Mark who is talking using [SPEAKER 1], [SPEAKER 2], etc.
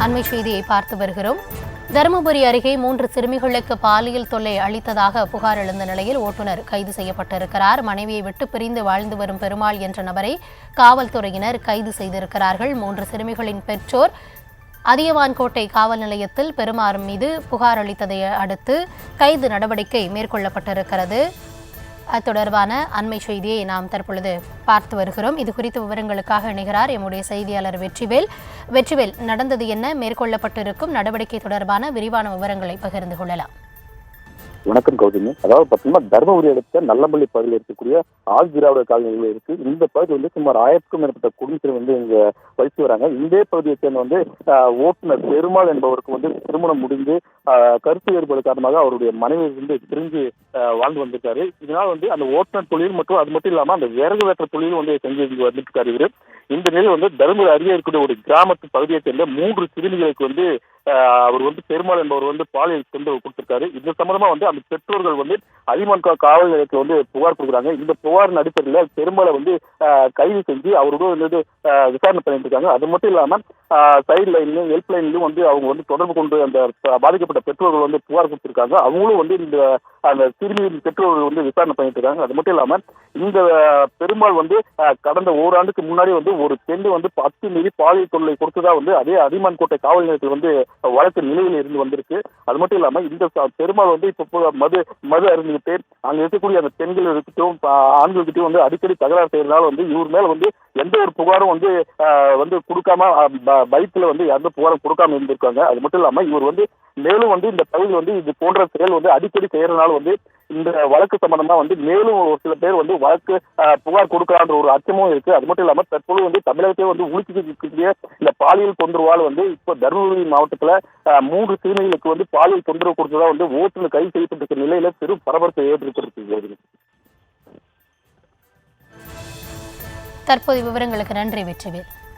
[SPEAKER 1] அண்மை செய்தியை பார்த்து வருகிறோம். தருமபுரி அருகே 3 சிறுமிகளுக்கு பாலியல் தொல்லை அளித்ததாக புகார் எழுந்த நிலையில் ஓட்டுநர் கைது செய்யப்பட்டிருக்கிறார். மனைவியை விட்டு பிரிந்து வாழ்ந்து வரும் பெருமாள் என்ற நபரை காவல்துறையினர் கைது செய்திருக்கிறார்கள். 3 சிறுமிகளின் பெற்றோர் அதியமான்கோட்டை காவல் நிலையத்தில் பெருமாள் மீது புகார் அளித்ததை அடுத்து கைது நடவடிக்கை மேற்கொள்ளப்பட்டிருக்கிறது. அது தொடர்பான அண்மை செய்தியை நாம் தற்பொழுது பார்த்து வருகிறோம். இது குறித்த விவரங்களுக்காக இணைகிறார் எம்முடைய செய்தியாளர் வெற்றிவேல். நடந்தது என்ன, மேற்கொள்ளப்பட்டிருக்கும் நடவடிக்கை தொடர்பான விரிவான விவரங்களை பகிர்ந்து கொள்ளலாம்.
[SPEAKER 2] வணக்கம் கௌதமி. அதாவது பார்த்தீங்கன்னா தர்மபுரி அடுத்த நல்லம்பள்ளி பகுதியில் இருக்கக்கூடிய ஆள் திராவிட காலனிகள் இருக்கு. இந்த பகுதி சுமார் 1000க்கும் மேற்பட்ட குடும்பத்தினர் இங்க வசித்து வராங்க. இந்த பகுதியை சேர்ந்த ஓட்டுநர் பெருமாள் என்பவருக்கு திருமணம் முடிந்து கருத்து வேறுபாடு காரணமாக அவருடைய மனைவி பிரிஞ்சு வாழ்ந்து வந்திருக்காரு. இதனால் அந்த ஓட்டுநர் தொழில் மற்றும் அது மட்டும் இல்லாம அந்த விறகு வெற்ற தொழிலும் செஞ்சு வந்துட்டு இருக்காரு இவரு. இந்த நிலையில் தர்மபுரி அருகே இருக்கக்கூடிய ஒரு கிராமத்து பகுதியை சேர்ந்த 3 சிறுமிகளுக்கு அவர் பெருமாள் என்பவர் பாலியல் தொந்தரவு கொடுத்திருக்காரு. இது சம்பந்தமா அந்த பெற்றோர்கள் அதியமான் காவல் நிலையத்தில் புகார் கொடுக்குறாங்க. இந்த புகாரின் அடிப்படையில் பெருமாளை கைது செஞ்சு அவரோட விசாரணை பண்ணிட்டு இருக்காங்க. அது மட்டும் இல்லாம சைடு லைன்லயும் ஹெல்ப் லைன்லயும் அவங்க தொடர்பு கொண்டு அந்த பாதிக்கப்பட்ட பெற்றோர்கள் புகார் கொடுத்திருக்காங்க. அவங்களும் இந்த அந்த சிறுமியின் பெற்றோர்கள் விசாரணை பண்ணிட்டு இருக்காங்க. அது மட்டும் இல்லாம இந்த பெருமாள் கடந்த ஓராண்டுக்கு முன்னாடி ஒரு பெண் அத்துமீறி பாலியல் தொல்லை கொடுத்ததா அதே அதியமான் கோட்டை காவல் நிலையத்தில் வழக்கு நிலையில் இருந்து வந்திருக்கு. அது மட்டும் இல்லாம இந்த பெருமாள் இப்ப மது அருந்துகிட்டு அங்க இருக்கக்கூடிய அந்த பெண்கள் இருக்கட்டும் ஆண்கள்கிட்டையும் அடிக்கடி தகராறு செய்யறதுனால இவர் மேல எந்த ஒரு புகாரும் கொடுக்காம பைக்ல எந்த புகாரும் கொடுக்காம இருந்திருக்காங்க. அது மட்டும் இல்லாம இவர் மேலும் இந்த பகுதியில் இது போன்ற செயல் அடிக்கடி செய்யறதுனால இந்த வழக்கு சம்பந்தமா மேலும் ஒரு சில பேர் வழக்கு புகார் கொடுக்கலான்ற ஒரு அச்சமும் இருக்கு. அது மட்டும் இல்லாம தற்போது தமிழகத்தை உலுக்கிக்கூடிய இந்த பாலியல் தொந்தரவால் இப்ப தருமபுரி மாவட்டத்துல 3 சிறுமிகளுக்கு பாலியல் தொந்தரவு கொடுத்ததா ஓட்டுநர் கைது செய்யப்பட்டிருக்க நிலையில பெரும் பரபரப்பை ஏற்படுத்தியிருக்கு.
[SPEAKER 1] தற்போது விவரங்களுக்கு நன்றி வெற்றிவேல்.